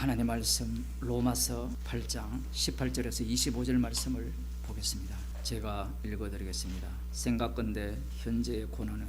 하나님 말씀 로마서 8장 18절에서 25절 말씀을 보겠습니다. 제가 읽어드리겠습니다. 생각건대 현재의 고난은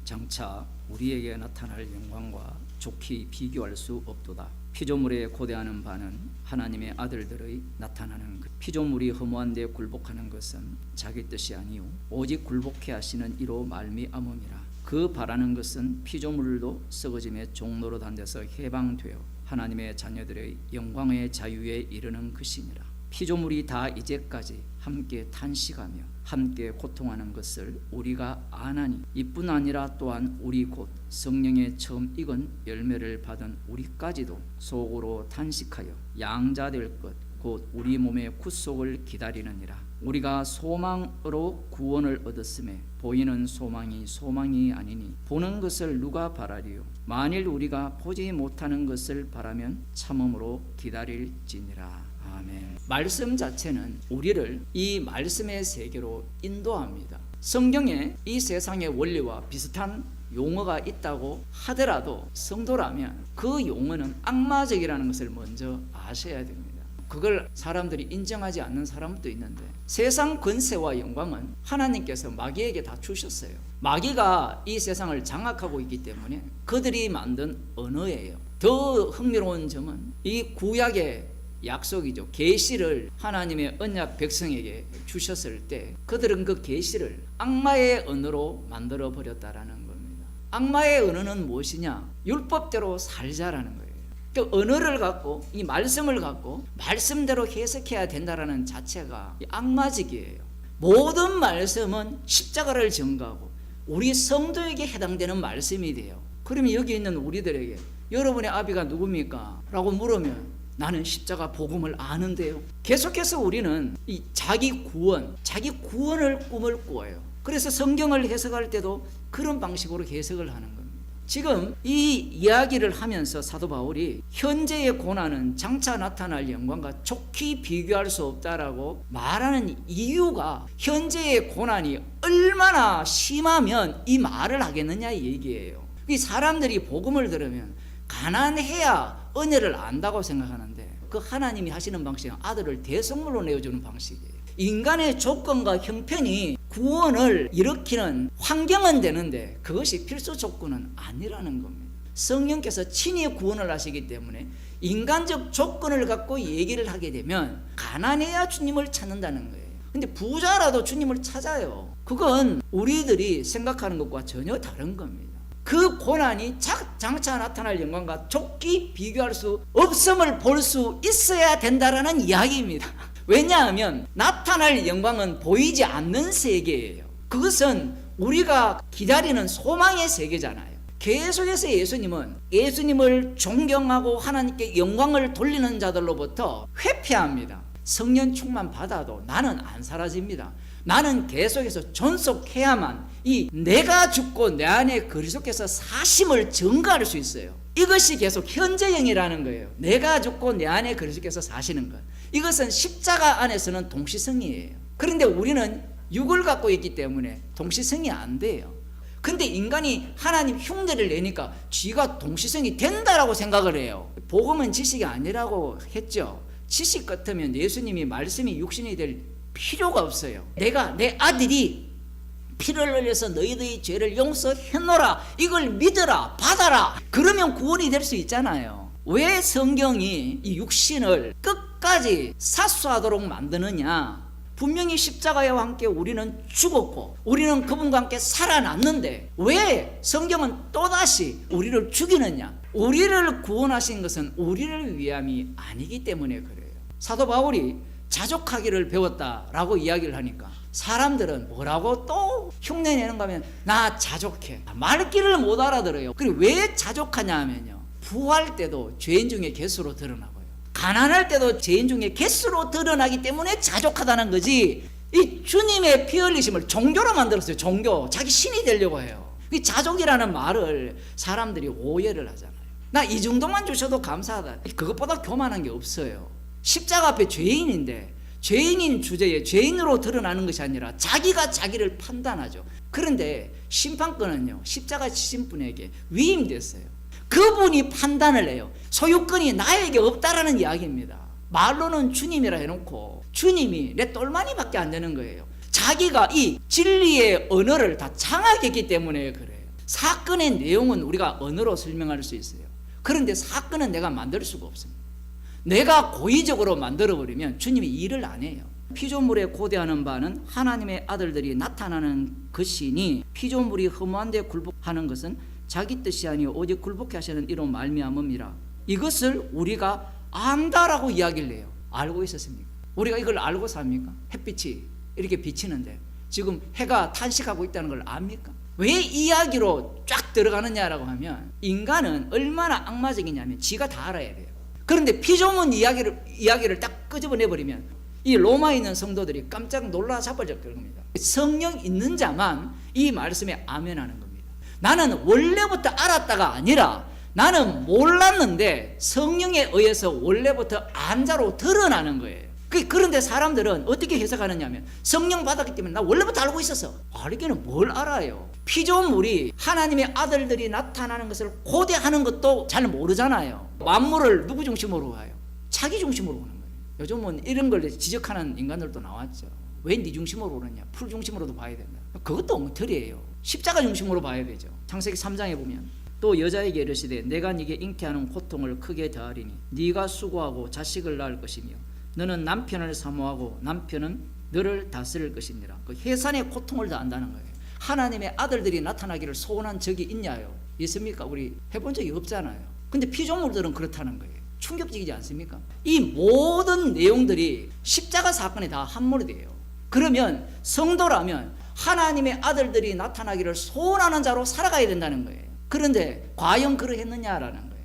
장차 우리에게 나타날 영광과 좋게 비교할 수 없도다. 피조물에 고대하는 바는 하나님의 아들들의 나타나는 것. 피조물이 허무한 데 굴복하는 것은 자기 뜻이 아니요 오직 굴복해 하시는 이로 말미암음이라. 그 바라는 것은 피조물도 썩어짐의 종로로 단 데서 해방되어 하나님의 자녀들의 영광의 자유에 이르는 것이니라. 피조물이 다 이제까지 함께 탄식하며 함께 고통하는 것을 우리가 아나니 이뿐 아니라 또한 우리 곧 성령의 처음 익은 열매를 받은 우리까지도 속으로 탄식하여 양자될 것 곧 우리 몸의 구속을 기다리느니라. 우리가 소망으로 구원을 얻었음에 보이는 소망이 아니니 보는 것을 누가 바라리요. 만일 우리가 보지 못하는 것을 바라면 참음으로 기다릴지니라. 아멘. 말씀 자체는 우리를 이 말씀의 세계로 인도합니다. 성경에 이 세상의 원리와 비슷한 용어가 있다고 하더라도 성도라면 그 용어는 악마적이라는 것을 먼저 아셔야 됩니다. 그걸 사람들이 인정하지 않는 사람도 있는데 세상 권세와 영광은 하나님께서 마귀에게 다 주셨어요. 마귀가 이 세상을 장악하고 있기 때문에 그들이 만든 언어예요. 더 흥미로운 점은 이 구약의 약속이죠. 계시를 하나님의 언약 백성에게 주셨을 때 그들은 그 계시를 악마의 언어로 만들어 버렸다라는 겁니다. 악마의 언어는 무엇이냐? 율법대로 살자라는 거예요. 그 언어를 갖고 이 말씀을 갖고 말씀대로 해석해야 된다라는 자체가 악마적이에요. 모든 말씀은 십자가를 전가하고 우리 성도에게 해당되는 말씀이 돼요. 그러면 여기 있는 우리들에게 여러분의 아비가 누굽니까? 라고 물으면 나는 십자가 복음을 아는데요. 계속해서 우리는 이 자기 구원을 꿈을 꾸어요. 그래서 성경을 해석할 때도 그런 방식으로 해석을 하는 겁니다. 지금 이 이야기를 하면서 사도 바울이 현재의 고난은 장차 나타날 영광과 좋게 비교할 수 없다라고 말하는 이유가 현재의 고난이 얼마나 심하면 이 말을 하겠느냐 이 얘기예요. 이 사람들이 복음을 들으면 가난해야 은혜를 안다고 생각하는데 그 하나님이 하시는 방식은 아들을 대성물로 내어주는 방식이에요. 인간의 조건과 형편이 구원을 일으키는 환경은 되는데 그것이 필수 조건은 아니라는 겁니다. 성령께서 친히 구원을 하시기 때문에 인간적 조건을 갖고 얘기를 하게 되면 가난해야 주님을 찾는다는 거예요. 근데 부자라도 주님을 찾아요. 그건 우리들이 생각하는 것과 전혀 다른 겁니다. 그 고난이 장차 나타날 영광과 좋게 비교할 수 없음을 볼 수 있어야 된다라는 이야기입니다. 왜냐하면 나타날 영광은 보이지 않는 세계예요. 그것은 우리가 기다리는 소망의 세계잖아요. 계속해서 예수님을 존경하고 하나님께 영광을 돌리는 자들로부터 회피합니다. 성령 충만 받아도 나는 안 사라집니다. 나는 계속해서 존속해야만 이 내가 죽고 내 안에 그리스도께서 사심을 증거할 수 있어요. 이것이 계속 현재형이라는 거예요. 내가 죽고 내 안에 그리스도께서 사시는 것. 이것은 십자가 안에서는 동시성이에요. 그런데 우리는 육을 갖고 있기 때문에 동시성이 안 돼요. 근데 인간이 하나님 흉내를 내니까 쥐가 동시성이 된다라고 생각을 해요. 복음은 지식이 아니라고 했죠. 지식 같으면 예수님이 말씀이 육신이 될 필요가 없어요. 내 아들이 피를 흘려서 너희들의 죄를 용서해놓으라. 이걸 믿어라. 받아라. 그러면 구원이 될 수 있잖아요. 왜 성경이 이 육신을 끝까지 사수하도록 만드느냐? 분명히 십자가와 함께 우리는 죽었고 우리는 그분과 함께 살아났는데 왜 성경은 또다시 우리를 죽이느냐? 우리를 구원하신 것은 우리를 위함이 아니기 때문에 그래요. 사도 바울이 자족하기를 배웠다라고 이야기를 하니까 사람들은 뭐라고 또 흉내내는가 하면 나 자족해. 말귀를 못 알아들어요. 그리고 왜 자족하냐 하면요, 부할 때도 죄인 중에 갯수로 드러나고요, 가난할 때도 죄인 중에 갯수로 드러나기 때문에 자족하다는 거지. 이 주님의 피 흘리심을 종교로 만들었어요. 종교. 자기 신이 되려고 해요. 이 자족이라는 말을 사람들이 오해를 하잖아요. 나 이 정도만 주셔도 감사하다. 그것보다 교만한 게 없어요. 십자가 앞에 죄인인데 죄인인 주제에 죄인으로 드러나는 것이 아니라 자기가 자기를 판단하죠. 그런데 심판권은요 십자가 치신 분에게 위임됐어요. 그분이 판단을 해요. 소유권이 나에게 없다라는 이야기입니다. 말로는 주님이라 해놓고 주님이 내 똘마니밖에 안 되는 거예요. 자기가 이 진리의 언어를 다 장악했기 때문에 그래요. 사건의 내용은 우리가 언어로 설명할 수 있어요. 그런데 사건은 내가 만들 수가 없습니다. 내가 고의적으로 만들어버리면 주님이 일을 안 해요. 피조물에 고대하는 바는 하나님의 아들들이 나타나는 것이니 피조물이 허무한 데 굴복하는 것은 자기 뜻이 아니요 오직 굴복해 하시는 이로 말미암음이라. 이것을 우리가 안다라고 이야기를 해요. 알고 있었습니까? 우리가 이걸 알고 삽니까? 햇빛이 이렇게 비치는데 지금 해가 탄식하고 있다는 걸 압니까? 왜 이야기로 쫙 들어가느냐라고 하면 인간은 얼마나 악마적이냐면 지가 다 알아야 돼요. 그런데 피조물 이야기를 딱 끄집어내버리면 이 로마에 있는 성도들이 깜짝 놀라 자빠질 겁니다. 성령 있는 자만 이 말씀에 아멘하는 겁니다. 나는 원래부터 알았다가 아니라 나는 몰랐는데 성령에 의해서 원래부터 안자로 드러나는 거예요. 그런데 사람들은 어떻게 해석하느냐 하면 성령 받았기 때문에 나 원래부터 알고 있었어. 알기는 뭘 알아요. 피조물이 하나님의 아들들이 나타나는 것을 고대하는 것도 잘 모르잖아요. 만물을 누구 중심으로 봐요? 자기 중심으로 보는 거예요. 요즘은 이런 걸 지적하는 인간들도 나왔죠. 왜 네 중심으로 보느냐? 풀 중심으로도 봐야 된다. 그것도 엉터리예요. 십자가 중심으로 봐야 되죠. 창세기 3장에 보면 또 여자에게 이르시되 내가 네게 잉태하는 고통을 크게 더하리니 네가 수고하고 자식을 낳을 것이며 너는 남편을 사모하고 남편은 너를 다스릴 것이니라. 그 해산의 고통을 더한다는 거예요. 하나님의 아들들이 나타나기를 소원한 적이 있냐요? 있습니까? 우리 해본 적이 없잖아요. 근데 피조물들은 그렇다는 거예요. 충격적이지 않습니까? 이 모든 내용들이 십자가 사건에 다 함몰이 돼요. 그러면 성도라면 하나님의 아들들이 나타나기를 소원하는 자로 살아가야 된다는 거예요. 그런데 과연 그러했느냐라는 거예요.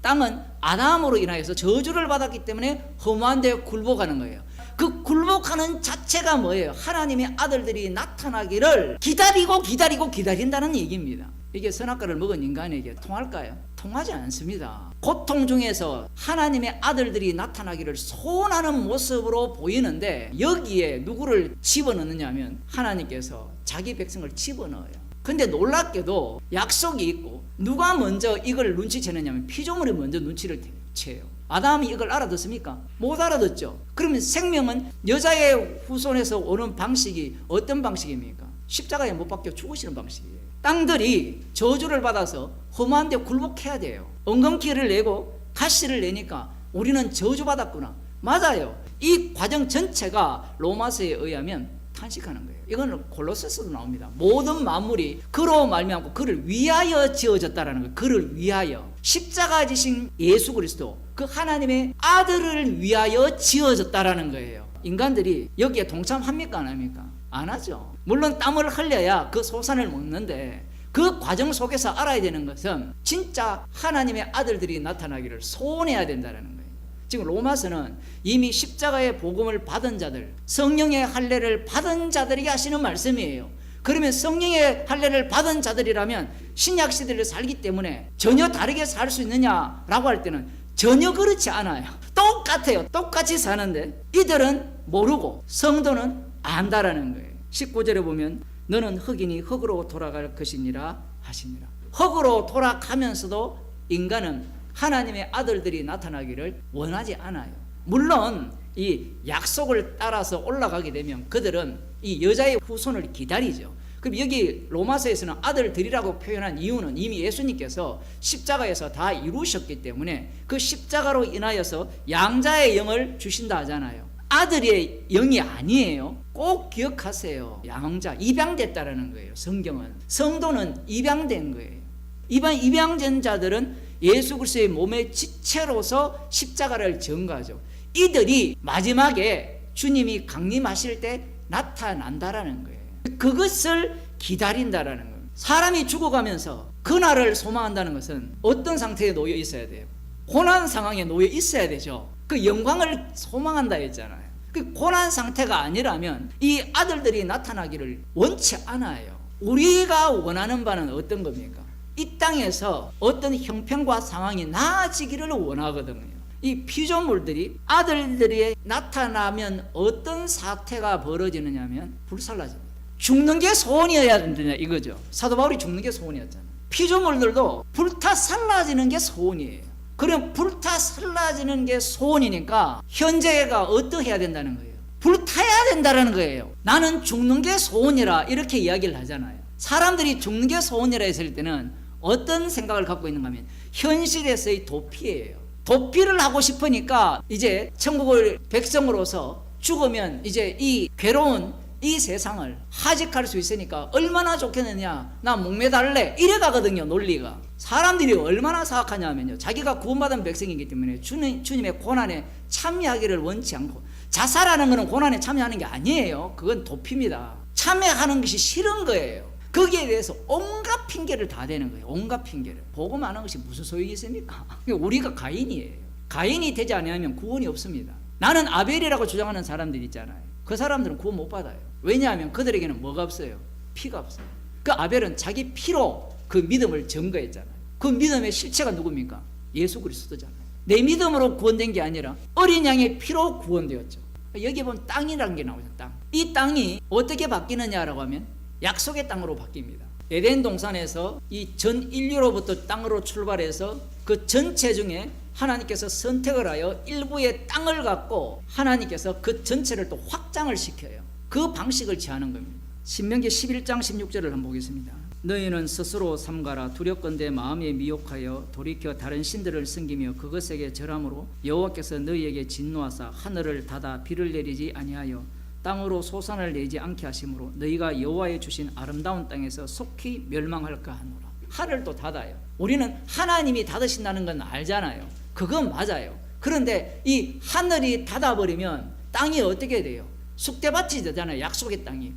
땅은 아담으로 인하여서 저주를 받았기 때문에 허무한 데 굴복하는 거예요. 그 굴복하는 자체가 뭐예요? 하나님의 아들들이 나타나기를 기다린다는 얘기입니다. 이게 선악과를 먹은 인간에게 통할까요? 통하지 않습니다. 고통 중에서 하나님의 아들들이 나타나기를 소원하는 모습으로 보이는데 여기에 누구를 집어넣느냐 하면 하나님께서 자기 백성을 집어넣어요. 근데 놀랍게도 약속이 있고 누가 먼저 이걸 눈치채느냐면 피조물이 먼저 눈치를 채요. 아담이 이걸 알아듣습니까? 못 알아듣죠. 그러면 생명은 여자의 후손에서 오는 방식이 어떤 방식입니까? 십자가에 못 박혀 죽으시는 방식이에요. 땅들이 저주를 받아서 험한 데 굴복해야 돼요. 엉겅퀴를 내고 가시를 내니까 우리는 저주받았구나. 맞아요. 이 과정 전체가 로마서에 의하면 탄식하는 거예요. 이거는 골로새서도 나옵니다. 모든 만물이 그로 말미암고 그를 위하여 지어졌다라는 거예요. 그를 위하여. 십자가 지신 예수 그리스도 그 하나님의 아들을 위하여 지어졌다라는 거예요. 인간들이 여기에 동참합니까 안 합니까? 안 하죠. 물론 땀을 흘려야 그 소산을 먹는데 그 과정 속에서 알아야 되는 것은 진짜 하나님의 아들들이 나타나기를 소원해야 된다는 거예요. 지금 로마서는 이미 십자가의 복음을 받은 자들, 성령의 할례를 받은 자들에게 하시는 말씀이에요. 그러면 성령의 할례를 받은 자들이라면 신약 시대를 살기 때문에 전혀 다르게 살 수 있느냐라고 할 때는 전혀 그렇지 않아요. 똑같아요. 똑같이 사는데 이들은 모르고 성도는 안다라는 거예요. 19절에 보면 너는 흙이니 흙으로 돌아갈 것이니라 하시니라. 흙으로 돌아가면서도 인간은 하나님의 아들들이 나타나기를 원하지 않아요. 물론 이 약속을 따라서 올라가게 되면 그들은 이 여자의 후손을 기다리죠. 그럼 여기 로마서에서는 아들들이라고 표현한 이유는 이미 예수님께서 십자가에서 다 이루셨기 때문에 그 십자가로 인하여서 양자의 영을 주신다 하잖아요. 아들의 영이 아니에요. 꼭 기억하세요. 양자, 입양됐다라는 거예요. 성경은. 성도는 입양된 거예요. 입양된 자들은 예수 그리스도의 몸의 지체로서 십자가를 전가하죠. 이들이 마지막에 주님이 강림하실 때 나타난다라는 거예요. 그것을 기다린다라는 거예요. 사람이 죽어가면서 그날을 소망한다는 것은 어떤 상태에 놓여 있어야 돼요? 고난 상황에 놓여 있어야 되죠. 그 영광을 소망한다 했잖아요. 그 고난 상태가 아니라면 이 아들들이 나타나기를 원치 않아요. 우리가 원하는 바는 어떤 겁니까? 이 땅에서 어떤 형편과 상황이 나아지기를 원하거든요. 이 피조물들이 아들들이 나타나면 어떤 사태가 벌어지느냐면 불살라집니다. 죽는 게 소원이어야 된다 이거죠. 사도 바울이 죽는 게 소원이었잖아요. 피조물들도 불타 살라지는 게 소원이에요. 그럼 불타 살라지는 게 소원이니까 현재가 어떠해야 된다는 거예요? 불타야 된다는 거예요. 나는 죽는 게 소원이라 이렇게 이야기를 하잖아요. 사람들이 죽는 게 소원이라 했을 때는 어떤 생각을 갖고 있는가 하면 현실에서의 도피예요. 도피를 하고 싶으니까 이제 천국을 백성으로서 죽으면 이제 이 괴로운 이 세상을 하직할 수 있으니까 얼마나 좋겠느냐, 나 목매달래, 이래 가거든요. 논리가. 사람들이 얼마나 사악하냐면요, 자기가 구원받은 백성이기 때문에 주님의 고난에 참여하기를 원치 않고, 자살하는 것은 고난에 참여하는 게 아니에요. 그건 도피입니다. 참여하는 것이 싫은 거예요. 거기에 대해서 온갖 핑계를 다 대는 거예요. 온갖 핑계를. 복음 안 하는 것이 무슨 소용이 있습니까? 우리가 가인이에요. 가인이 되지 않으면 구원이 없습니다. 나는 아벨이라고 주장하는 사람들 있잖아요. 그 사람들은 구원 못 받아요. 왜냐하면 그들에게는 뭐가 없어요? 피가 없어요. 그 아벨은 자기 피로 그 믿음을 증거했잖아요. 그 믿음의 실체가 누굽니까? 예수 그리스도잖아요. 내 믿음으로 구원된 게 아니라 어린 양의 피로 구원되었죠. 여기 보면 땅이라는 게 나오죠. 땅. 이 땅이 어떻게 바뀌느냐라고 하면 약속의 땅으로 바뀝니다. 에덴 동산에서 이 전 인류로부터 땅으로 출발해서 그 전체 중에 하나님께서 선택을 하여 일부의 땅을 갖고 하나님께서 그 전체를 또 확장을 시켜요. 그 방식을 취하는 겁니다. 신명기 11장 16절을 한번 보겠습니다. 너희는 스스로 삼가라. 두렵건대 마음에 미혹하여 돌이켜 다른 신들을 섬기며 그것에게 절함으로 여호와께서 너희에게 진노하사 하늘을 닫아 비를 내리지 아니하여 땅으로 소산을 내지 않게 하심으로 너희가 여호와의 주신 아름다운 땅에서 속히 멸망할까 하노라. 하늘도 닫아요. 우리는 하나님이 닫으신다는 건 알잖아요. 그건 맞아요. 그런데 이 하늘이 닫아버리면 땅이 어떻게 돼요? 쑥대밭이 되잖아요. 약속의 땅이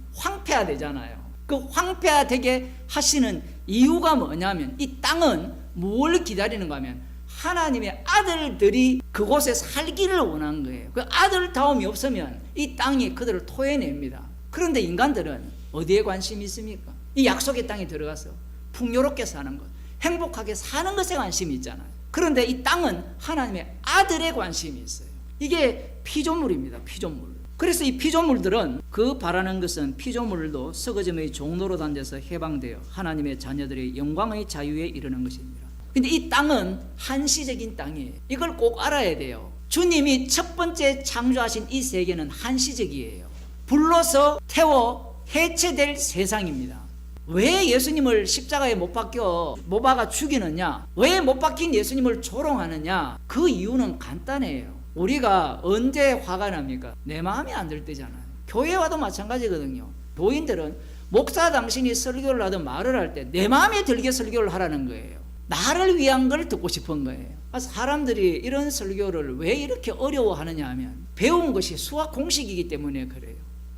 황폐화되잖아요. 그 황폐화되게 하시는 이유가 뭐냐면 이 땅은 뭘 기다리는가 하면 하나님의 아들들이 그곳에 살기를 원한 거예요. 그 아들다움이 없으면 이 땅이 그들을 토해냅니다. 그런데 인간들은 어디에 관심이 있습니까? 이 약속의 땅에 들어가서 풍요롭게 사는 것, 행복하게 사는 것에 관심이 있잖아요. 그런데 이 땅은 하나님의 아들에 관심이 있어요. 이게 피조물입니다. 피조물. 그래서 이 피조물들은 그 바라는 것은 피조물도 썩어짐의 종로로 단데서 해방되어 하나님의 자녀들의 영광의 자유에 이르는 것입니다. 근데 이 땅은 한시적인 땅이에요. 이걸 꼭 알아야 돼요. 주님이 첫 번째 창조하신 이 세계는 한시적이에요. 불로서 태워 해체될 세상입니다. 왜 예수님을 십자가에 못 박아 죽이느냐? 왜 못 박힌 예수님을 조롱하느냐? 그 이유는 간단해요. 우리가 언제 화가 납니까? 내 마음에 안 들 때잖아요. 교회 와도 마찬가지거든요. 교인들은 목사 당신이 설교를 하든 말을 할 때 내 마음에 들게 설교를 하라는 거예요. 나를 위한 걸 듣고 싶은 거예요. 사람들이 이런 설교를 왜 이렇게 어려워하느냐 하면 배운 것이 수학 공식이기 때문에 그래요.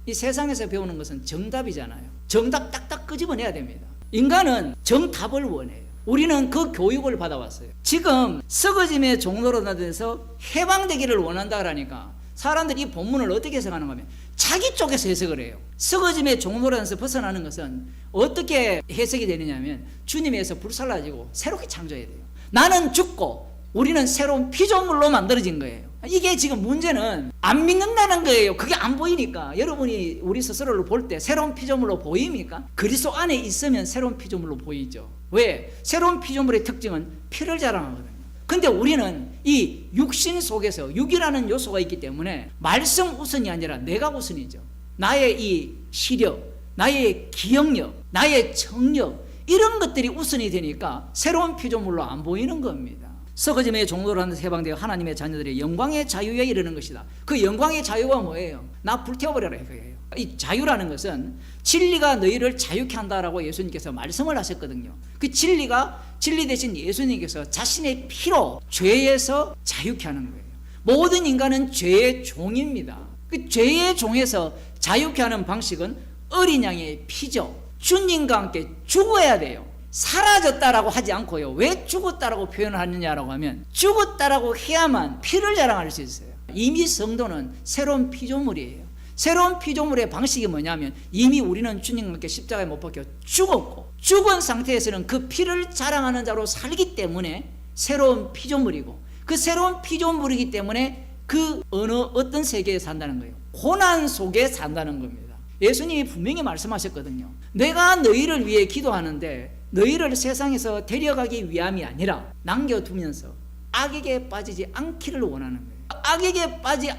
이 세상에서 배우는 것은 정답이잖아요. 정답 딱딱 끄집어내야 됩니다. 인간은 정답을 원해요. 우리는 그 교육을 받아왔어요. 지금 썩어짐의 종로로 나돼서 해방되기를 원한다 그러니까 사람들이 이 본문을 어떻게 해석하는가 하면 자기 쪽에서 해석을 해요. 썩어짐의 종로로에서 벗어나는 것은 어떻게 해석이 되느냐 하면 주님에서 불살라지고 새롭게 창조해야 돼요. 나는 죽고 우리는 새로운 피조물로 만들어진 거예요. 이게 지금 문제는 안 믿는다는 거예요. 그게 안 보이니까. 여러분이 우리 스스로를 볼 때 새로운 피조물로 보입니까? 그리스도 안에 있으면 새로운 피조물로 보이죠. 왜? 새로운 피조물의 특징은 피를 자랑하거든요. 근데 우리는 이 육신 속에서 육이라는 요소가 있기 때문에 말씀 우선이 아니라 내가 우선이죠. 나의 이 시력, 나의 기억력, 나의 청력 이런 것들이 우선이 되니까 새로운 피조물로 안 보이는 겁니다. 썩어짐의 종로로 하는 해방되어 하나님의 자녀들의 영광의 자유에 이르는 것이다. 그 영광의 자유가 뭐예요? 나 불태워버려라 이거예요. 이 자유라는 것은 진리가 너희를 자유케 한다라고 예수님께서 말씀을 하셨거든요. 그 진리가 진리 대신 예수님께서 자신의 피로 죄에서 자유케 하는 거예요. 모든 인간은 죄의 종입니다. 그 죄의 종에서 자유케 하는 방식은 어린 양의 피죠. 주님과 함께 죽어야 돼요. 사라졌다라고 하지 않고요. 왜 죽었다라고 표현을 하느냐라고 하면 죽었다라고 해야만 피를 자랑할 수 있어요. 이미 성도는 새로운 피조물이에요. 새로운 피조물의 방식이 뭐냐면 이미 우리는 주님과 함께 십자가에 못 박혀 죽었고 죽은 상태에서는 그 피를 자랑하는 자로 살기 때문에 새로운 피조물이고 그 새로운 피조물이기 때문에 그 어떤 세계에 산다는 거예요. 고난 속에 산다는 겁니다. 예수님이 분명히 말씀하셨거든요. 내가 너희를 위해 기도하는데 너희를 세상에서 데려가기 위함이 아니라 남겨두면서 악에게 빠지지 않기를 원하는 거예요. 악에게 빠지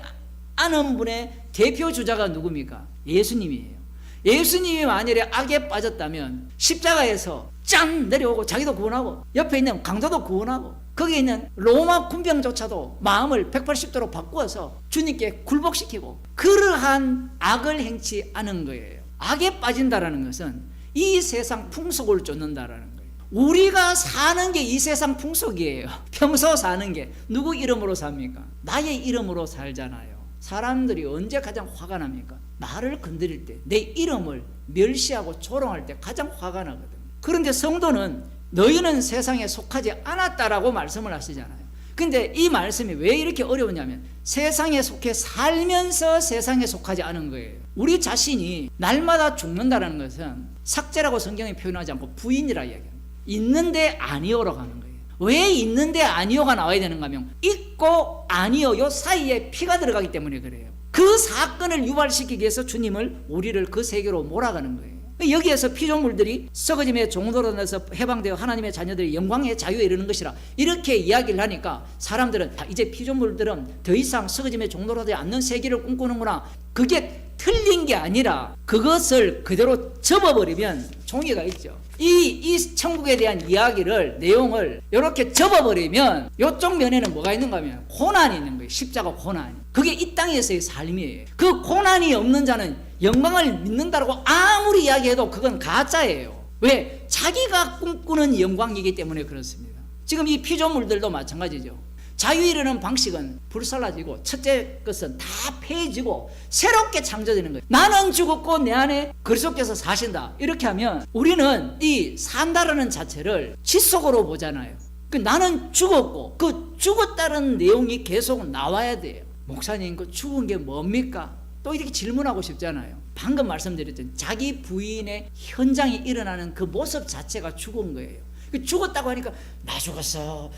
않은 분의 대표 주자가 누굽니까? 예수님이에요. 예수님이 만일에 악에 빠졌다면 십자가에서 짠 내려오고 자기도 구원하고 옆에 있는 강도도 구원하고 거기에 있는 로마 군병조차도 마음을 180도로 바꾸어서 주님께 굴복시키고 그러한 악을 행치 않은 거예요. 악에 빠진다라는 것은 이 세상 풍속을 쫓는다라는 거예요. 우리가 사는 게 이 세상 풍속이에요. 평소 사는 게 누구 이름으로 삽니까? 나의 이름으로 살잖아요. 사람들이 언제 가장 화가 납니까? 나를 건드릴 때, 내 이름을 멸시하고 조롱할 때 가장 화가 나거든요. 그런데 성도는 너희는 세상에 속하지 않았다라고 말씀을 하시잖아요. 근데 이 말씀이 왜 이렇게 어려우냐면 세상에 속해 살면서 세상에 속하지 않은 거예요. 우리 자신이 날마다 죽는다는 것은 삭제라고 성경이 표현하지 않고 부인이라 이야기합니다. 있는데 아니오라고 하는 거예요. 왜 있는데 아니오가 나와야 되는가 하면 있고 아니오 요 사이에 피가 들어가기 때문에 그래요. 그 사건을 유발시키기 위해서 주님을 우리를 그 세계로 몰아가는 거예요. 여기에서 피조물들이 썩어짐의 종로로 나서 해방되어 하나님의 자녀들이 영광의 자유에 이르는 것이라 이렇게 이야기를 하니까 사람들은 이제 피조물들은 더 이상 썩어짐의 종로로 되지 않는 세계를 꿈꾸는구나. 그게 틀린 게 아니라 그것을 그대로 접어버리면 종이가 있죠. 이 천국에 대한 이야기를 내용을 이렇게 접어버리면 이쪽 면에는 뭐가 있는가 하면 고난이 있는 거예요. 십자가 고난이. 그게 이 땅에서의 삶이에요. 그 고난이 없는 자는 영광을 믿는다고 아무리 이야기해도 그건 가짜예요. 왜? 자기가 꿈꾸는 영광이기 때문에 그렇습니다. 지금 이 피조물들도 마찬가지죠. 자유에 이르는 방식은 불살라지고 첫째 것은 다 폐해지고 새롭게 창조되는 거예요. 나는 죽었고 내 안에 그리스도께서 사신다. 이렇게 하면 우리는 이 산다라는 자체를 지속으로 보잖아요. 나는 죽었고 그 죽었다는 내용이 계속 나와야 돼요. 목사님 그 죽은 게 뭡니까? 또 이렇게 질문하고 싶잖아요. 방금 말씀드렸던 자기 부인의 현장이 일어나는 그 모습 자체가 죽은 거예요. 죽었다고 하니까 나 죽었어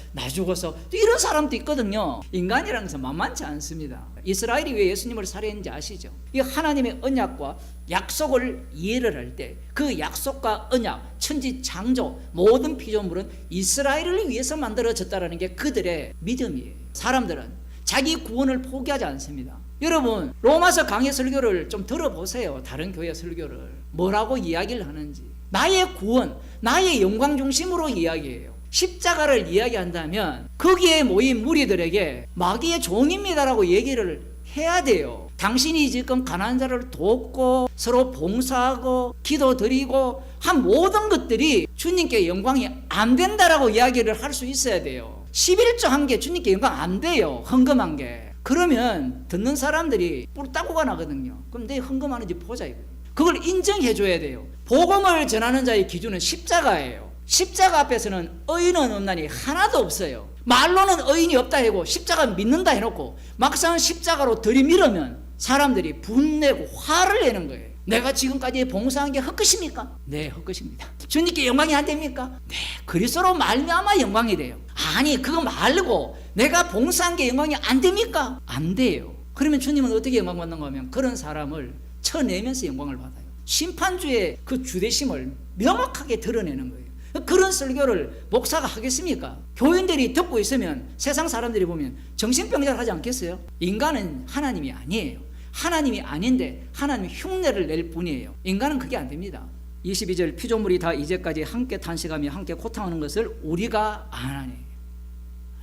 또 이런 사람도 있거든요. 인간이라는 것은 만만치 않습니다. 이스라엘이 왜 예수님을 살해했는지 아시죠? 이 하나님의 언약과 약속을 이해를 할 때 그 약속과 언약, 천지 창조 모든 피조물은 이스라엘을 위해서 만들어졌다는 게 그들의 믿음이에요. 사람들은 자기 구원을 포기하지 않습니다. 여러분 로마서 강해 설교를 좀 들어보세요. 다른 교회 설교를 뭐라고 이야기를 하는지. 나의 구원, 나의 영광 중심으로 이야기해요. 십자가를 이야기한다면 거기에 모인 무리들에게 마귀의 종입니다라고 얘기를 해야 돼요. 당신이 지금 가난한 자를 돕고 서로 봉사하고 기도드리고 한 모든 것들이 주님께 영광이 안 된다라고 이야기를 할 수 있어야 돼요. 11조 한 게 주님께 영광 안 돼요. 헌금한 게. 그러면 듣는 사람들이 뿔 따고가 나거든요. 그럼 내 헌금하는지 보자 이거예요. 그걸 인정해 줘야 돼요. 복음을 전하는 자의 기준은 십자가예요. 십자가 앞에서는 의인은 없나니 하나도 없어요. 말로는 의인이 없다 해고 십자가 믿는다 해놓고 막상 십자가로 들이밀으면 사람들이 분내고 화를 내는 거예요. 내가 지금까지 봉사한 게 헛것입니까? 네, 헛것입니다. 주님께 영광이 안 됩니까? 네, 그리스도로 말미암아 영광이 돼요. 아니 그거 말고 내가 봉사한 게 영광이 안 됩니까? 안 돼요. 그러면 주님은 어떻게 영광 받는가 하면 그런 사람을 쳐내면서 영광을 받아요. 심판주의 그 주대심을 명확하게 드러내는 거예요. 그런 설교를 목사가 하겠습니까? 교인들이 듣고 있으면 세상 사람들이 보면 정신병자를 하지 않겠어요? 인간은 하나님이 아니에요. 하나님이 아닌데 하나님이 흉내를 낼 뿐이에요. 인간은 그게 안 됩니다. 22절 피조물이 다 이제까지 함께 탄식하며 함께 고통하는 것을 우리가 안 하네.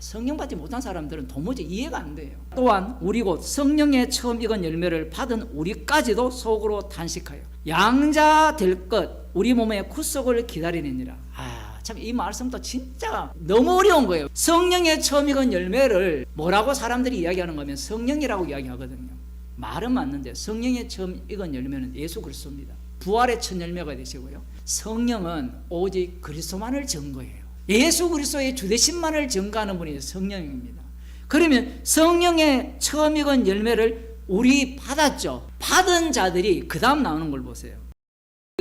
성령 받지 못한 사람들은 도무지 이해가 안 돼요. 또한 우리 곧 성령의 처음 익은 열매를 받은 우리까지도 속으로 탄식하여 양자 될 것 우리 몸의 구속을 기다리느니라. 참 이 말씀도 진짜 너무 어려운 거예요. 성령의 처음 익은 열매를 뭐라고 사람들이 이야기하는 거면 성령이라고 이야기하거든요. 말은 맞는데 성령의 처음 익은 열매는 예수 그리스도입니다. 부활의 첫 열매가 되시고요. 성령은 오직 그리스도만을 증거해요. 예수 그리스도의 주되심만을 증거하는 분이 성령입니다. 그러면 성령의 처음 익은 열매를 우리 받았죠. 받은 자들이 그 다음 나오는 걸 보세요.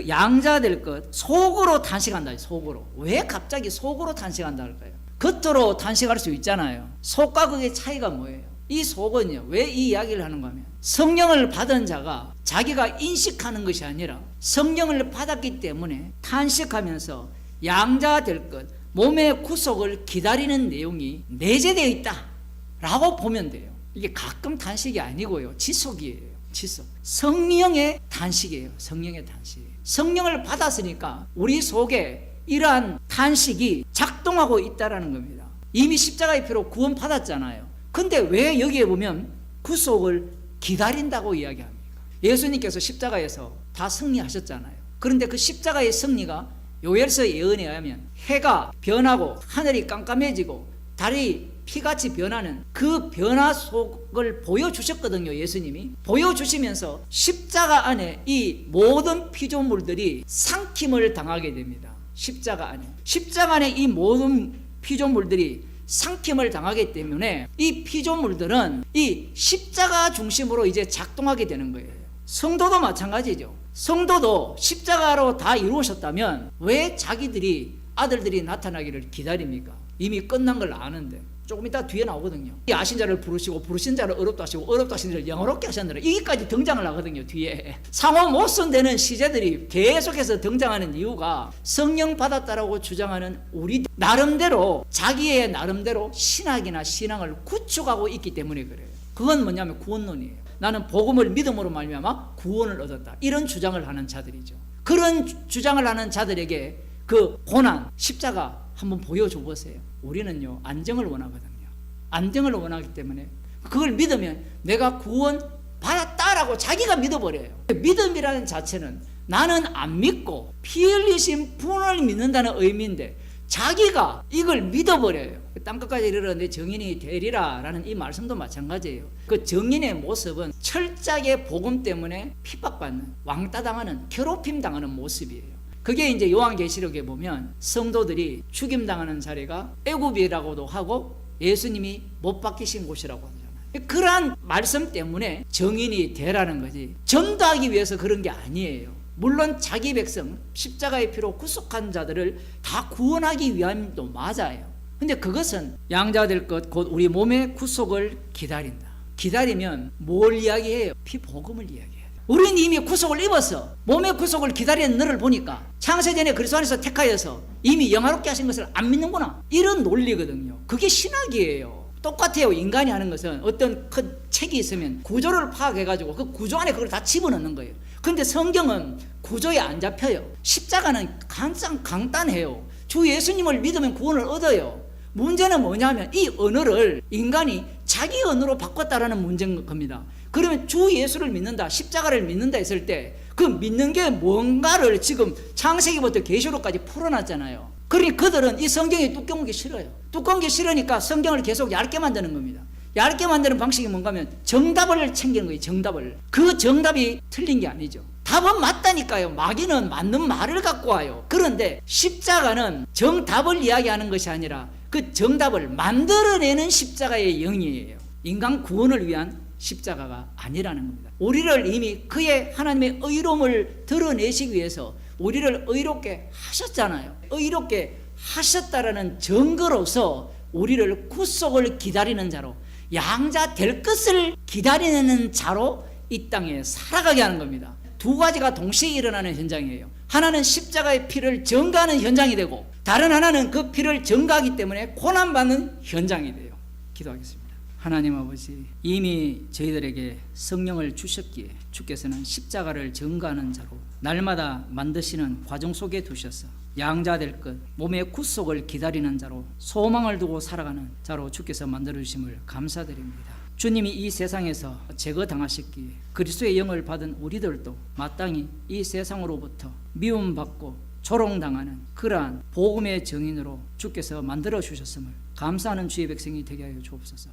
양자 될 것 속으로 탄식한다. 속으로. 왜 갑자기 속으로 탄식한다 할까요? 겉으로 탄식할 수 있잖아요. 속과 그게 차이가 뭐예요? 이 속은요, 왜 이 이야기를 하는가 하면 성령을 받은 자가 자기가 인식하는 것이 아니라 성령을 받았기 때문에 탄식하면서 양자 될 것, 몸의 구속을 기다리는 내용이 내재되어 있다라고 보면 돼요. 이게 가끔 단식이 아니고요, 지속이에요. 지속. 성령의 단식이에요. 성령의 단식. 성령을 받았으니까 우리 속에 이러한 탄식이 작동하고 있다라는 겁니다. 이미 십자가의 피로 구원 받았잖아요. 근데 왜 여기에 보면 구속을 기다린다고 이야기합니까? 예수님께서 십자가에서 다 승리하셨잖아요. 그런데 그 십자가의 승리가 요엘서 예언에 의하면 해가 변하고 하늘이 깜깜해지고 달이 피같이 변하는 그 변화 속을 보여주셨거든요. 예수님이 보여주시면서 십자가 안에 이 모든 피조물들이 상킴을 당하게 됩니다. 십자가 안에 이 모든 피조물들이 상킴을 당하기 때문에 이 피조물들은 이 십자가 중심으로 이제 작동하게 되는 거예요. 성도도 마찬가지죠. 성도도 십자가로 다 이루어졌다면 왜 자기들이 아들들이 나타나기를 기다립니까? 이미 끝난 걸 아는데. 조금 이따 뒤에 나오거든요. 아신 자를 부르시고 부르신 자를 어렵다 하시고 어렵다 하신 자를 영어롭게 하셨느라, 여기까지 등장을 하거든요. 뒤에 상호 못손되는 시제들이 계속해서 등장하는 이유가 성령 받았다라고 주장하는 우리 나름대로, 자기의 나름대로 신학이나 신앙을 구축하고 있기 때문에 그래요. 그건 뭐냐면 구원론이에요. 나는 복음을 믿음으로 말미암아 구원을 얻었다, 이런 주장을 하는 자들이죠. 그런 주장을 하는 자들에게 그 고난, 십자가 한번 보여줘 보세요. 우리는요, 안정을 원하거든요. 안정을 원하기 때문에 그걸 믿으면 내가 구원 받았다라고 자기가 믿어버려요. 믿음이라는 자체는 나는 안 믿고 피 흘리신 분을 믿는다는 의미인데 자기가 이걸 믿어버려요. 땅끝까지 이르러 내 정인이 되리라 라는 이 말씀도 마찬가지예요. 그 정인의 모습은 철저하게 복음 때문에 핍박받는, 왕따당하는, 괴롭힘 당하는 모습이에요. 그게 이제 요한계시록에 보면 성도들이 죽임당하는 자리가 애굽이라고도 하고 예수님이 못 박히신 곳이라고 하잖아요. 그러한 말씀 때문에 정인이 되라는 거지, 전도하기 위해서 그런 게 아니에요. 물론 자기 백성 십자가의 피로 구속한 자들을 다 구원하기 위함도 맞아요. 근데 그것은 양자 될 것, 곧 우리 몸의 구속을 기다린다. 기다리면 뭘 이야기해요? 피복음을 이야기해요. 우리는 이미 구속을 입어서 몸의 구속을 기다리는 너를 보니까 창세전에 그리스도 안에서 택하여서 이미 영화롭게 하신 것을 안 믿는구나, 이런 논리거든요. 그게 신학이에요. 똑같아요. 인간이 하는 것은 어떤 큰 책이 있으면 구조를 파악해가지고 그 구조 안에 그걸 다 집어넣는 거예요. 그런데 성경은 구조에 안 잡혀요. 십자가는 가장 간단해요. 주 예수님을 믿으면 구원을 얻어요. 문제는 뭐냐면 이 언어를 인간이 자기 언어로 바꿨다라는 문제인 겁니다. 그러면 주 예수를 믿는다, 십자가를 믿는다 했을 때 그 믿는 게 뭔가를 지금 창세기부터 계시록까지 풀어놨잖아요. 그러니 그들은 이 성경이 두꺼운 게 싫어요. 두꺼운 게 싫으니까 성경을 계속 얇게 만드는 겁니다. 얇게 만드는 방식이 뭔가 하면 정답을 챙기는 거예요. 정답을. 그 정답이 틀린 게 아니죠. 답은 맞다니까요. 마귀는 맞는 말을 갖고 와요. 그런데 십자가는 정답을 이야기하는 것이 아니라 그 정답을 만들어내는 십자가의 영이에요. 인간 구원을 위한 십자가가 아니라는 겁니다. 우리를 이미 그의 하나님의 의로움을 드러내시기 위해서 우리를 의롭게 하셨잖아요. 의롭게 하셨다라는 증거로서 우리를 구속을 기다리는 자로, 양자 될 것을 기다리는 자로 이 땅에 살아가게 하는 겁니다. 두 가지가 동시에 일어나는 현장이에요. 하나는 십자가의 피를 증거하는 현장이 되고, 다른 하나는 그 피를 증거하기 때문에 고난받는 현장이 돼요. 기도하겠습니다. 하나님 아버지, 이미 저희들에게 성령을 주셨기에 주께서는 십자가를 증거하는 자로 날마다 만드시는 과정 속에 두셔서 양자 될 것, 몸의 구속을 기다리는 자로, 소망을 두고 살아가는 자로 주께서 만들어주심을 감사드립니다. 주님이 이 세상에서 제거당하셨기에 그리스도의 영을 받은 우리들도 마땅히 이 세상으로부터 미움받고 조롱당하는 그러한 복음의 증인으로 주께서 만들어주셨음을 감사하는 주의 백성이 되게 하여 주옵소서.